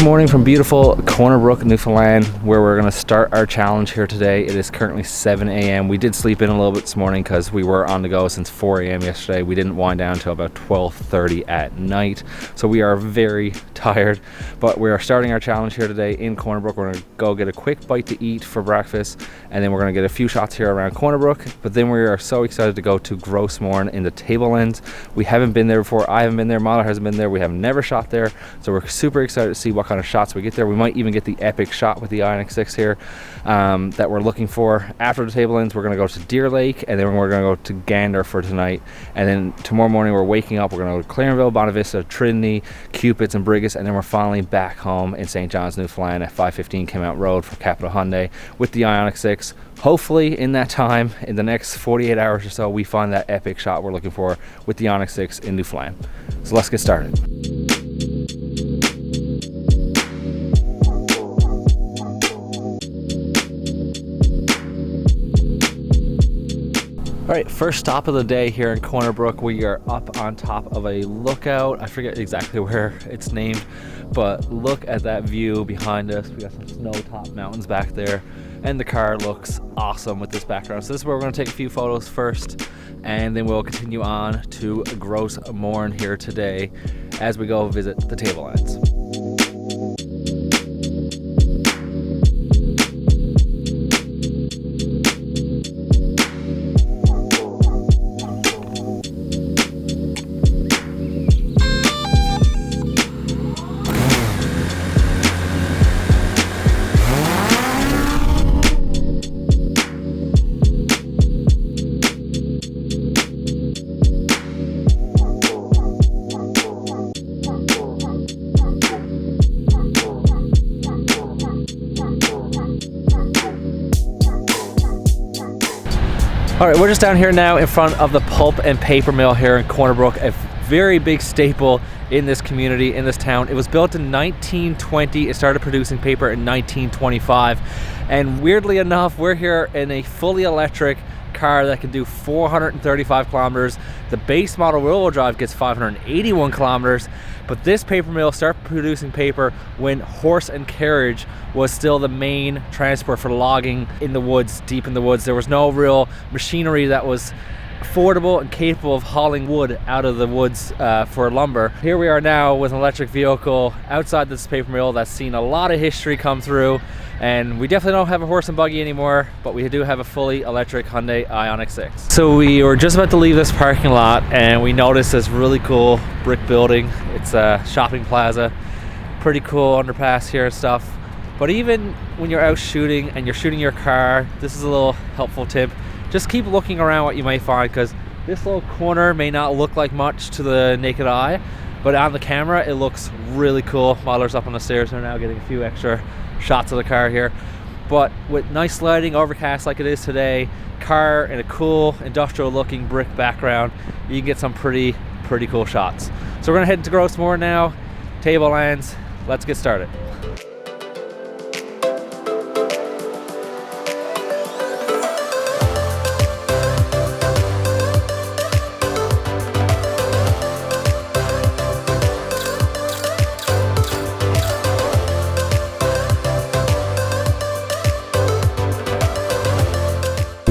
morning from beautiful Corner Brook, Newfoundland, where we're going to start our challenge here today. It is currently 7 a.m. We did sleep in a little bit this morning because we were on the go since 4 a.m. yesterday. We didn't wind down until about 12:30 at night, so we are very tired. But we are starting our challenge here today in Corner Brook. We're going to go get a quick bite to eat for breakfast, and then we're going to get a few shots here around Corner Brook. But then we are so excited to go to Gros Morne in the Tablelands. We haven't been there before. I haven't been there. Mahler hasn't been there. We have never shot there, so we're super excited to see what kind of shots we get there. We might even get the epic shot with the IONIQ 6 here that we're looking for. After the Tablelands, we're going to go to Deer Lake, and then we're going to go to Gander for tonight. And then tomorrow morning, we're waking up. We're going to go to Clarenville, Bonavista, Trinity, Cupids, and Brigus, and then we're finally back home in St. John's, Newfoundland at 515 Kemount Road for Capital Hyundai with the IONIQ 6. Hopefully, in that time, in the next 48 hours or so, we find that epic shot we're looking for with the IONIQ 6 in Newfoundland. So let's get started. All right, first stop of the day here in Corner Brook. We are up on top of a lookout. I forget exactly where it's named, but look at that view behind us. We got some snow-topped mountains back there, and the car looks awesome with this background. So this is where we're gonna take a few photos first, and then we'll continue on to Gros Morne here today as we go visit the Tablelands. All right, we're just down here now in front of the pulp and paper mill here in Corner Brook, a very big staple in this community, in this town. It was built in 1920. It started producing paper in 1925. And weirdly enough, we're here in a fully electric car that can do 435 kilometers. The base model rear-wheel drive gets 581 kilometers. But this paper mill started producing paper when horse and carriage was still the main transport for logging in the woods, deep in the woods. There was no real machinery that was affordable and capable of hauling wood out of the woods for lumber. Here we are now with an electric vehicle outside this paper mill that's seen a lot of history come through. And we definitely don't have a horse and buggy anymore, but we do have a fully electric Hyundai IONIQ 6. So we were just about to leave this parking lot and we noticed this really cool brick building. It's a shopping plaza, pretty cool underpass here and stuff. But even when you're out shooting and you're shooting your car, this is a little helpful tip. Just keep looking around what you might find, because this little corner may not look like much to the naked eye, but on the camera it looks really cool. Mahler's up on the stairs there now getting a few extra shots of the car here. But with nice lighting, overcast like it is today, car in a cool industrial looking brick background, you can get some pretty cool shots. So we're gonna head to Gros Morne now, Tablelands. Let's get started.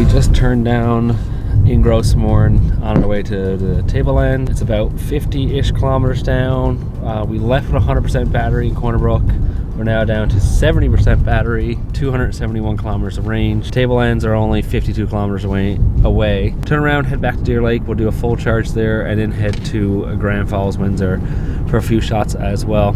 Just turned down in Gros Morne on our way to the Tableland. It's about 50-ish kilometers down. We left with 100% battery in Corner Brook. We're now down to 70% battery, 271 kilometers of range. Tablelands are only 52 kilometers away. Turn around, head back to Deer Lake. We'll do a full charge there and then head to Grand Falls, Windsor for a few shots as well.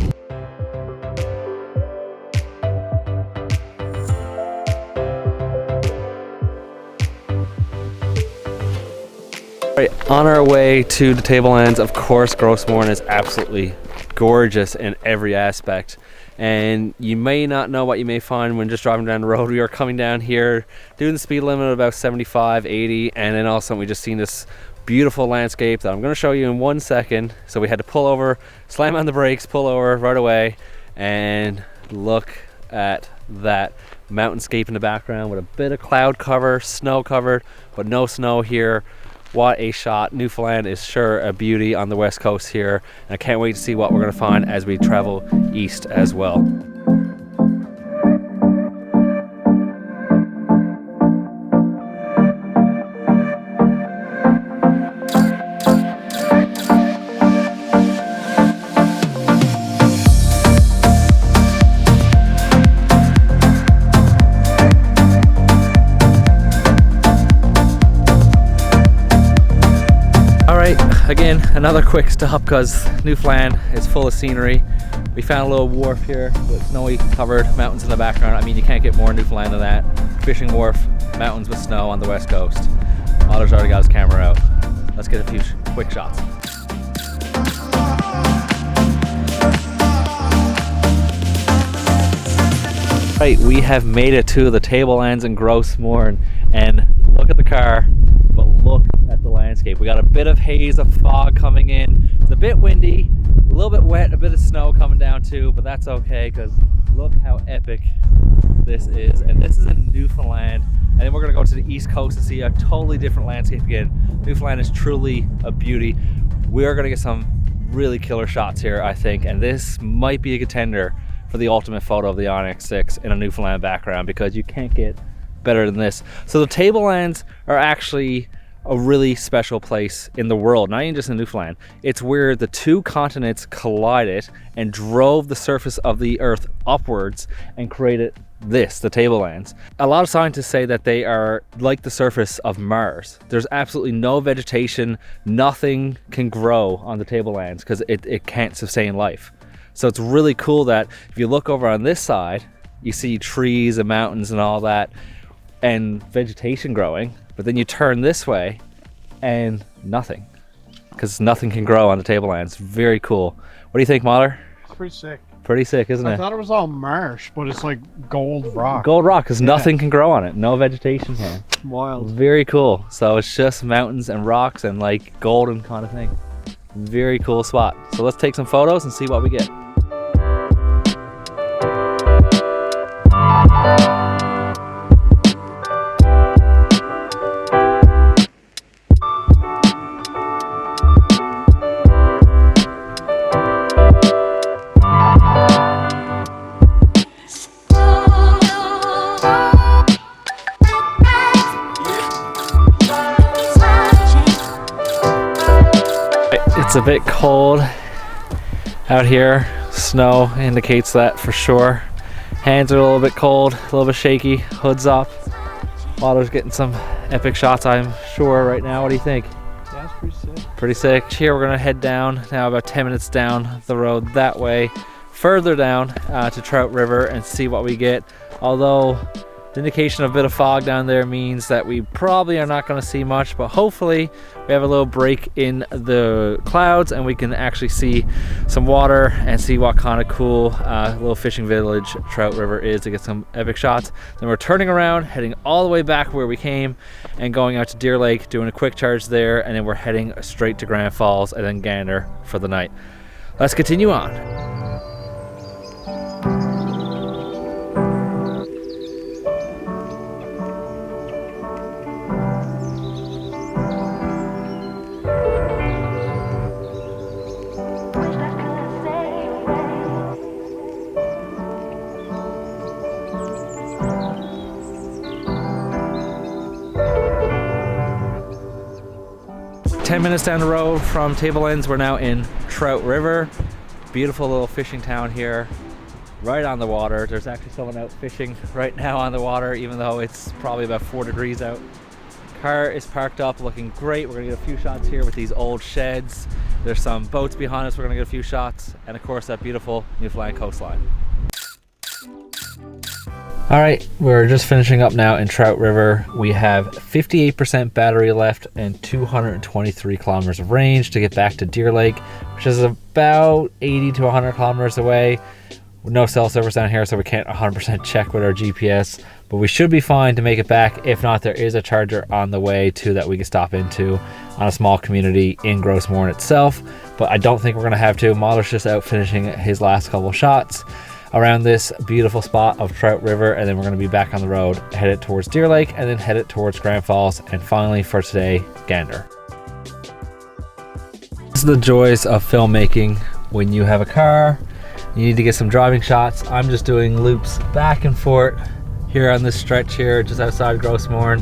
Right, on our way to the Tablelands, of course, Gros Morne is absolutely gorgeous in every aspect. And you may not know what you may find when just driving down the road. We are coming down here, doing the speed limit of about 75, 80, and then all of a sudden we just seen this beautiful landscape that I'm going to show you in 1 second. So we had to pull over, slam on the brakes, pull over right away, and look at that mountainscape in the background with a bit of cloud cover, snow covered, but no snow here. What a shot. Newfoundland is sure a beauty on the west coast here. And I can't wait to see what we're going to find as we travel east as well. Again, another quick stop because Newfoundland is full of scenery. We found a little wharf here with snowy covered mountains in the background. I mean, you can't get more Newfoundland than that. Fishing wharf, mountains with snow on the west coast. Otter's already got his camera out. Let's get a few quick shots. Right, we have made it to the Tablelands in Gros Morne, and look at the car, but look at the landscape. We got a bit of haze of fog coming in. It's a bit windy, a little bit wet, a bit of snow coming down too, but that's okay because look how epic this is. And this is in Newfoundland, and then we're gonna go to the east coast and see a totally different landscape again. Newfoundland is truly a beauty. We are gonna get some really killer shots here, I think, and this might be a contender for the ultimate photo of the IONIQ 6 in a Newfoundland background, because you can't get better than this. So the Tablelands are actually a really special place in the world, not even just in Newfoundland. It's where the two continents collided and drove the surface of the earth upwards and created this, the Tablelands. A lot of scientists say that they are like the surface of Mars. There's absolutely no vegetation, nothing can grow on the Tablelands because it can't sustain life. So it's really cool that if you look over on this side, you see trees and mountains and all that and vegetation growing, but then you turn this way and nothing, because nothing can grow on the Tablelands. Very cool. What do you think, Mahler? It's pretty sick. Pretty sick, isn't it? I thought it was all marsh, but it's like gold rock. Gold rock, because nothing can grow on it. No vegetation can. Wild. Very cool. So it's just mountains and rocks and like golden kind of thing. Very cool spot. So let's take some photos and see what we get. 'Cause it's a bit cold out here. Snow indicates that for sure. Hands are a little bit cold, a little bit shaky, hood's up. Otto's getting some epic shots, I'm sure, right now. What do you think? Yeah, it's pretty sick. Pretty sick. Here we're gonna head down, now about 10 minutes down the road that way, further down to Trout River and see what we get. Although the indication of a bit of fog down there means that we probably are not gonna see much, but hopefully we have a little break in the clouds and we can actually see some water and see what kind of cool little fishing village Trout River is to get some epic shots. Then we're turning around, heading all the way back where we came and going out to Deer Lake, doing a quick charge there, and then we're heading straight to Grand Falls and then Gander for the night. Let's continue on. 10 minutes down the road from Tablelands, we're now in Trout River. Beautiful little fishing town here, right on the water. There's actually someone out fishing right now on the water, even though it's probably about 4 degrees out. Car is parked up, looking great. We're gonna get a few shots here with these old sheds. There's some boats behind us, we're gonna get a few shots. And of course, that beautiful Newfoundland coastline. All right, we're just finishing up now in Trout River. We have 58% battery left and 223 kilometers of range to get back to Deer Lake, which is about 80 to 100 kilometers away. No cell service down here, so we can't 100% check with our GPS, but we should be fine to make it back. If not, there is a charger on the way too that we can stop into on a small community in Gros Morne itself, but I don't think we're gonna have to. Mahler's just out finishing his last couple shots around this beautiful spot of Trout River, and then we're going to be back on the road, headed towards Deer Lake, and then headed towards Grand Falls, and finally for today, Gander. This is the joys of filmmaking when you have a car, you need to get some driving shots. I'm just doing loops back and forth here on this stretch here just outside Gros Morne.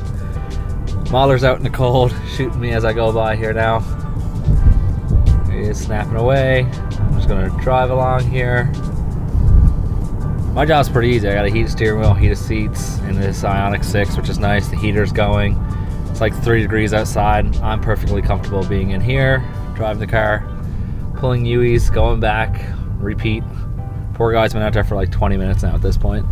Mahler's out in the cold shooting me as I go by here now. He is snapping away. I'm just gonna drive along here. My job's pretty easy. I got a heated steering wheel, heated seats, and this IONIQ 6, which is nice. The heater's going. It's like 3 degrees outside. I'm perfectly comfortable being in here, driving the car, pulling U's, going back, repeat. Poor guy's been out there for like 20 minutes now at this point.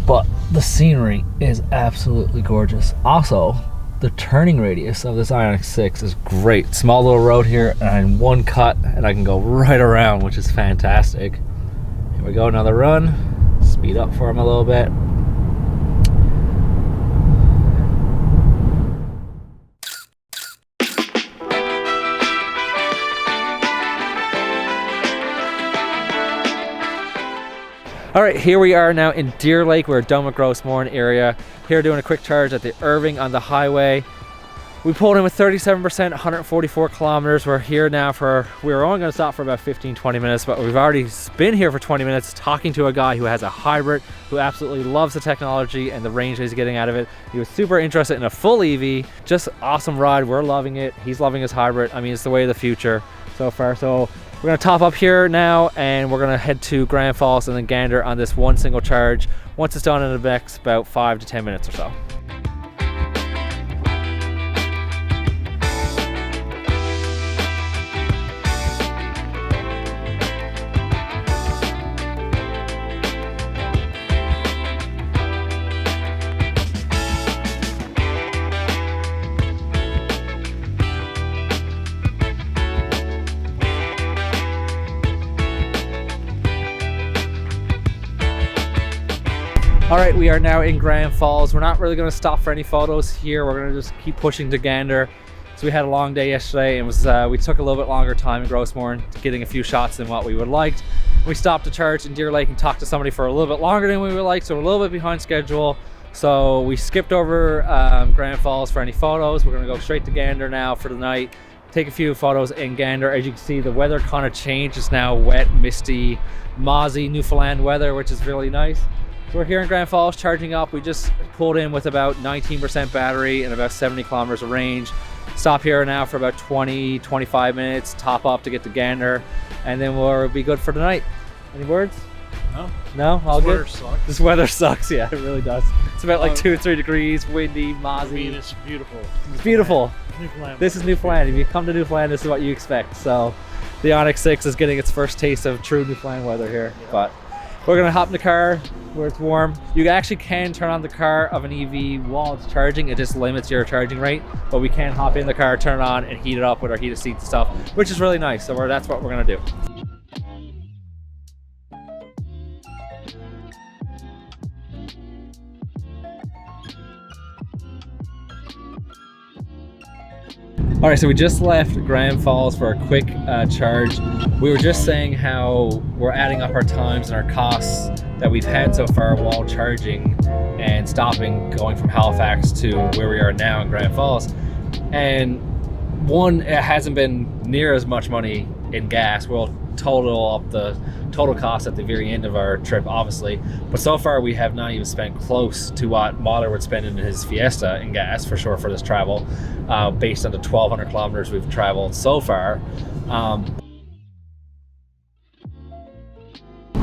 But the scenery is absolutely gorgeous. Also, the turning radius of this IONIQ 6 is great. Small little road here, and in one cut, and I can go right around, which is fantastic. Here we go, another run. Speed up for him a little bit. All right, here we are now in Deer Lake. We're done with Gros Morne area. Here doing a quick charge at the Irving on the highway. We pulled in with 37%, 144 kilometers. We're here now we were only gonna stop for about 15, 20 minutes, but we've already been here for 20 minutes talking to a guy who has a hybrid, who absolutely loves the technology and the range that he's getting out of it. He was super interested in a full EV. Just awesome ride, we're loving it. He's loving his hybrid. I mean, it's the way of the future so far. So we're gonna top up here now, and we're gonna head to Grand Falls and then Gander on this one single charge. Once it's done in the next about 5 to 10 minutes or so. All right, we are now in Grand Falls. We're not really gonna stop for any photos here. We're gonna just keep pushing to Gander. So we had a long day yesterday, and we took a little bit longer time in Gros Morne, getting a few shots than what we would liked. We stopped to charge in Deer Lake and talked to somebody for a little bit longer than we would like, so we're a little bit behind schedule. So we skipped over Grand Falls for any photos. We're gonna go straight to Gander now for the night, take a few photos in Gander. As you can see, the weather kind of changed. It's now wet, misty, mozzie Newfoundland weather, which is really nice. So we're here in Grand Falls charging up. We just pulled in with about 19% battery and about 70 kilometers of range. Stop here now for about 20, 25 minutes, top up to get to Gander, and then we'll be good for the night. Any words? No. No? All good? This weather sucks. This weather sucks, yeah, it really does. It's about like 2 or 3 degrees, windy, mozzie. I mean, it's beautiful. It's beautiful. Newfoundland. This is Newfoundland. If you come to Newfoundland, this is what you expect. So the IONIQ 6 is getting its first taste of true Newfoundland weather here. Yeah. But we're gonna hop in the car where it's warm. You actually can turn on the car of an EV while it's charging. It just limits your charging rate, but we can hop in the car, turn it on, and heat it up with our heated seats and stuff, which is really nice. So that's what we're gonna do. All right, so we just left Grand Falls for a quick charge. We were just saying how we're adding up our times and our costs that we've had so far while charging and stopping, going from Halifax to where we are now in Grand Falls. And one, it hasn't been near as much money in gas. We'll total up the total cost at the very end of our trip, obviously, but so far we have not even spent close to what Mahler would spend in his Fiesta in gas for sure for this travel, based on the 1,200 kilometers we've traveled so far.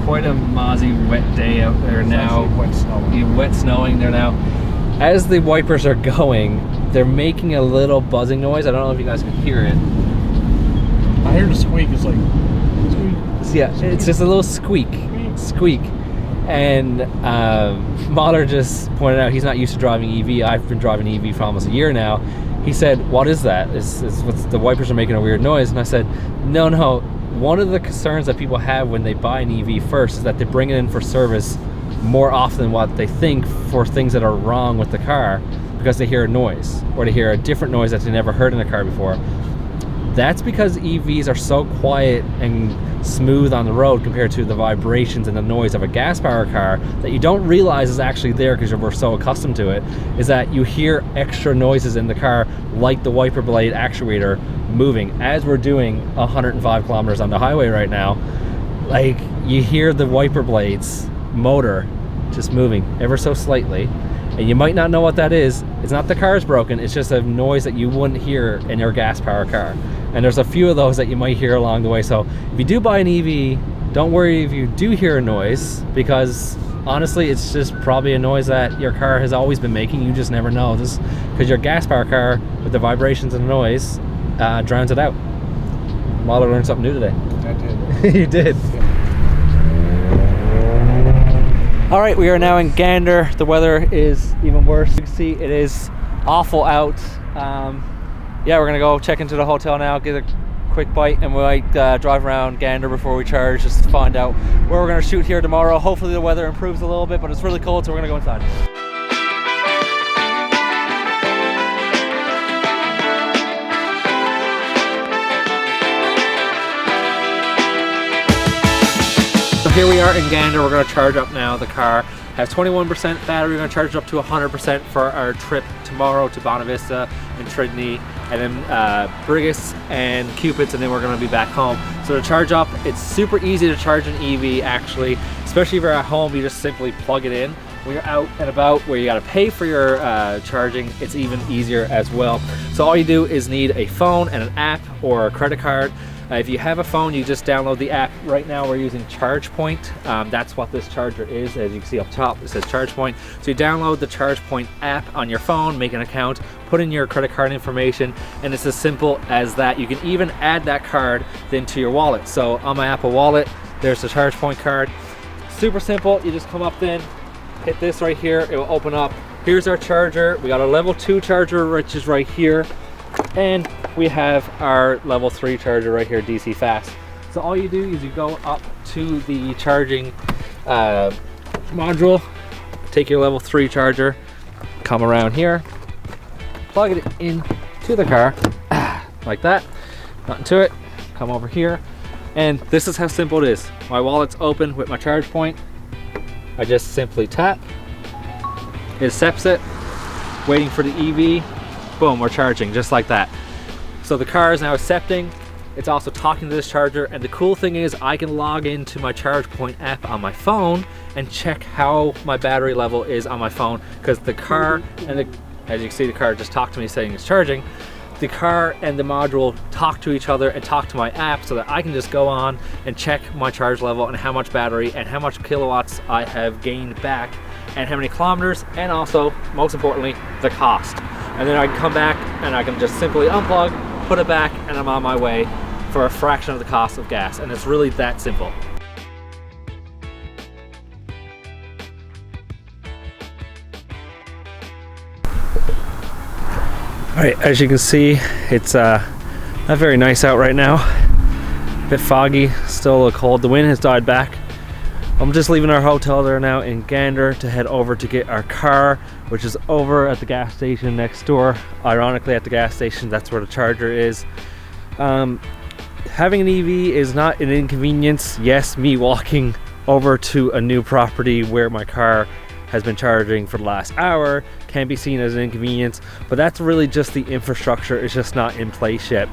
Quite a mozzie wet day out there now. Wet snowing there now. As the wipers are going, they're making a little buzzing noise. I don't know if you guys can hear it. I heard a squeak. It's like yeah, it's just a little squeak. And Mahler just pointed out he's not used to driving EV. I've been driving EV for almost a year now. He said, "What is that? Is what's the wipers are making a weird noise?" And I said, "No. One of the concerns that people have when they buy an EV first is that they bring it in for service more often than what they think for things that are wrong with the car, because they hear a noise or they hear a different noise that they never heard in a car before. That's because EVs are so quiet and smooth on the road compared to the vibrations and the noise of a gas powered car that you don't realize is actually there because we're so accustomed to it, is that you hear extra noises in the car, like the wiper blade actuator moving. As we're doing 105 kilometers on the highway right now, like, you hear the wiper blades motor just moving ever so slightly, and you might not know what that is. It's not the car's broken, it's just a noise that you wouldn't hear in your gas powered car. And there's a few of those that you might hear along the way. So if you do buy an EV, don't worry if you do hear a noise, because honestly it's just probably a noise that your car has always been making. You just never know, this because your gas powered car with the vibrations and the noise drowns it out. Mahler learned something new today. I did. You did. All right, we are now in Gander. The weather is even worse. You can see it is awful out. Yeah, we're gonna go check into the hotel now, get a quick bite, and we might drive around Gander before we charge, just to find out where we're gonna shoot here tomorrow. Hopefully the weather improves a little bit, but it's really cold, so we're gonna go inside. So here we are in Gander. We're going to charge up now. The car has 21% battery. We're going to charge it up to 100% for our trip tomorrow to Bonavista and Trinity, and then Brigus and Cupid's, and then we're going to be back home. So to charge up, it's super easy to charge an EV actually, especially if you're at home. You just simply plug it in. When you're out and about where you got to pay for your charging, it's even easier as well. So all you do is need a phone and an app or a credit card. If you have a phone, you just download the app. Right now we're using ChargePoint. That's what this charger is. As you can see up top, it says ChargePoint. So you download the ChargePoint app on your phone, make an account, put in your credit card information, and it's as simple as that. You can even add that card then to your wallet. So on my Apple Wallet, there's the ChargePoint card. Super simple. You just come up then, hit this right here, it will open up. Here's our charger. We got a level 2 charger, which is right here, and we have our level 3 charger right here, DC fast. So all you do is you go up to the charging module, take your level 3 charger, come around here, plug it in to the car like that, nothing to it, come over here, and this is how simple it is. My wallet's open with my ChargePoint. I just simply tap, it accepts it, waiting for the EV, boom, we're charging just like that. So the car is now accepting, it's also talking to this charger, and the cool thing is I can log into my ChargePoint app on my phone and check how my battery level is on my phone, because the car and as you can see, the car just talked to me saying it's charging. The car and the module talk to each other and talk to my app, so that I can just go on and check my charge level and how much battery and how much kilowatts I have gained back and how many kilometers, and also, most importantly, the cost. And then I can come back and I can just simply unplug, put it back, and I'm on my way for a fraction of the cost of gas. And it's really that simple. All right, as you can see, it's not very nice out right now. A bit foggy, still a little cold. The wind has died back. I'm just leaving our hotel there now in Gander to head over to get our car, which is over at the gas station next door. Ironically, at the gas station, that's where the charger is. Having an EV is not an inconvenience. Yes, me walking over to a new property where my car has been charging for the last hour can be seen as an inconvenience, but that's really just the infrastructure is just not in place yet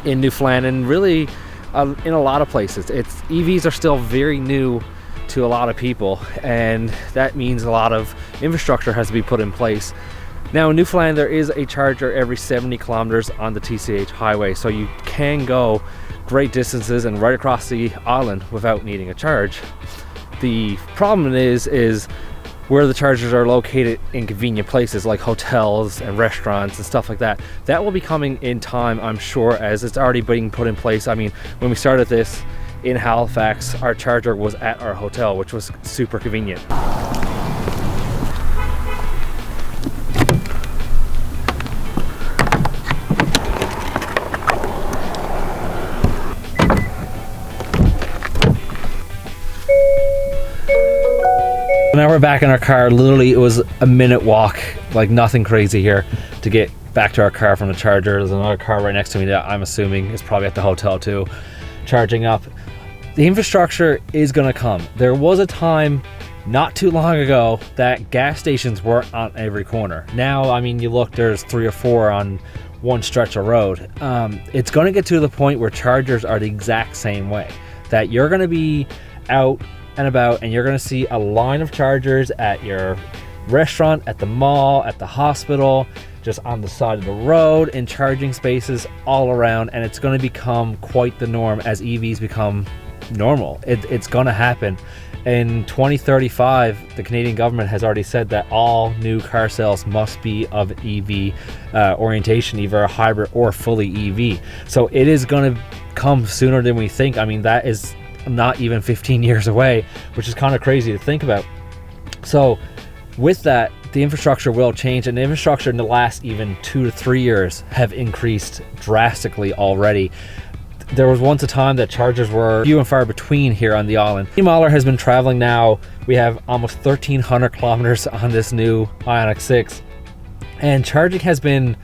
in Newfoundland, and really in a lot of places. EVs are still very new to a lot of people, and that means a lot of infrastructure has to be put in place. Now in Newfoundland, there is a charger every 70 kilometers on the TCH highway, so you can go great distances and right across the island without needing a charge. The problem is where the chargers are located in convenient places like hotels and restaurants and stuff like that. That will be coming in time, I'm sure, as it's already being put in place. I mean, when we started this in Halifax, our charger was at our hotel, which was super convenient. Now we're back in our car. Literally, it was a minute walk, like nothing crazy here, to get back to our car from the charger. There's another car right next to me that I'm assuming is probably at the hotel too, charging up. The infrastructure is gonna come. There was a time not too long ago that gas stations weren't on every corner. Now, I mean, you look, there's 3 or 4 on one stretch of road. It's gonna get to the point where chargers are the exact same way, that you're gonna be out and about and you're gonna see a line of chargers at your restaurant, at the mall, at the hospital, just on the side of the road, in charging spaces all around, and it's going to become quite the norm as EVs become normal. It's going to happen. In 2035, the Canadian government has already said that all new car sales must be of EV orientation, either a hybrid or fully EV. So it is going to come sooner than we think. I mean, that is not even 15 years away, which is kind of crazy to think about. So with that, the infrastructure will change, and the infrastructure in the last even 2 to 3 years have increased drastically already. There was once a time that chargers were few and far between here on the island. Mahler has been traveling now. We have almost 1,300 kilometers on this new IONIQ 6, and charging has been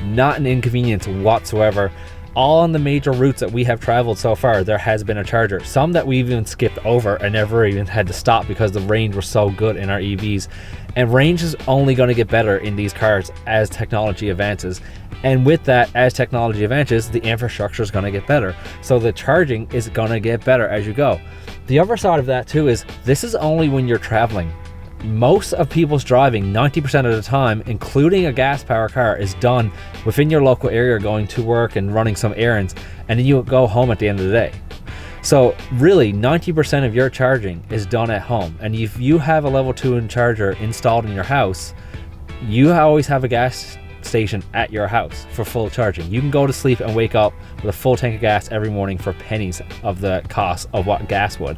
not an inconvenience whatsoever. All on the major routes that we have traveled so far, there has been a charger. Some that we've even skipped over and never even had to stop because the range was so good in our EVs. And range is only going to get better in these cars as technology advances. And with that, as technology advances, the infrastructure is going to get better. So the charging is going to get better as you go. The other side of that too is this is only when you're traveling. Most of people's driving, 90% of the time, including a gas powered car, is done within your local area, going to work and running some errands, and then you go home at the end of the day. So really 90% of your charging is done at home. And if you have a level 2 charger installed in your house, you always have a gas station at your house for full charging. You can go to sleep and wake up with a full tank of gas every morning for pennies of the cost of what gas would.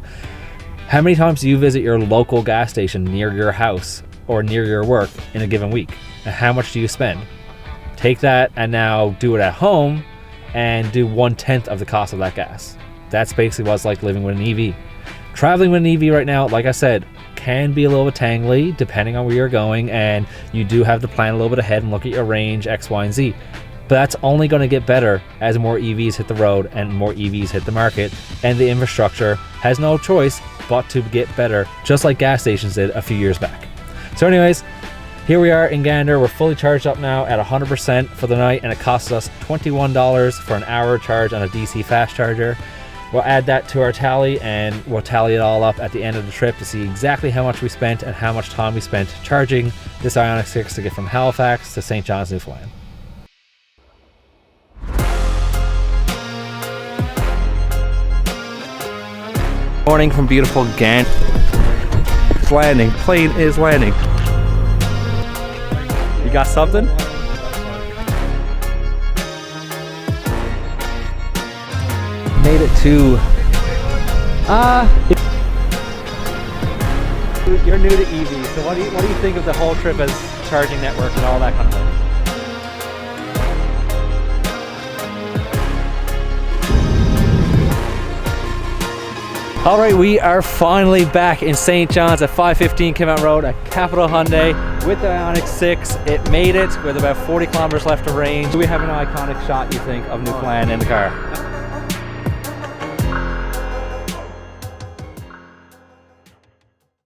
How many times do you visit your local gas station near your house or near your work in a given week? And how much do you spend? Take that and now do it at home and do 1/10 of the cost of that gas. That's basically what it's like living with an EV. Traveling with an EV right now, like I said, can be a little bit tangly depending on where you're going, and you do have to plan a little bit ahead and look at your range, X, Y, and Z. But that's only going to get better as more EVs hit the road and more EVs hit the market, and the infrastructure has no choice but to get better, just like gas stations did a few years back. So anyways, here we are in Gander. We're fully charged up now at 100% for the night, and it costs us $21 for an hour charge on a DC fast charger. We'll add that to our tally, and we'll tally it all up at the end of the trip to see exactly how much we spent and how much time we spent charging this IONIQ 6 to get from Halifax to St. John's, Newfoundland. Morning from beautiful Gander. It's landing. Plane is landing. You got something? Made it to. You're new to EV, so what do you think of the whole trip as charging network and all that kind of thing? All right, we are finally back in St. John's at 515 Kimount Road at Capital Hyundai with the IONIQ 6. It made it with about 40 kilometers left of range. Do we have an iconic shot, you think, of Newfoundland in the car?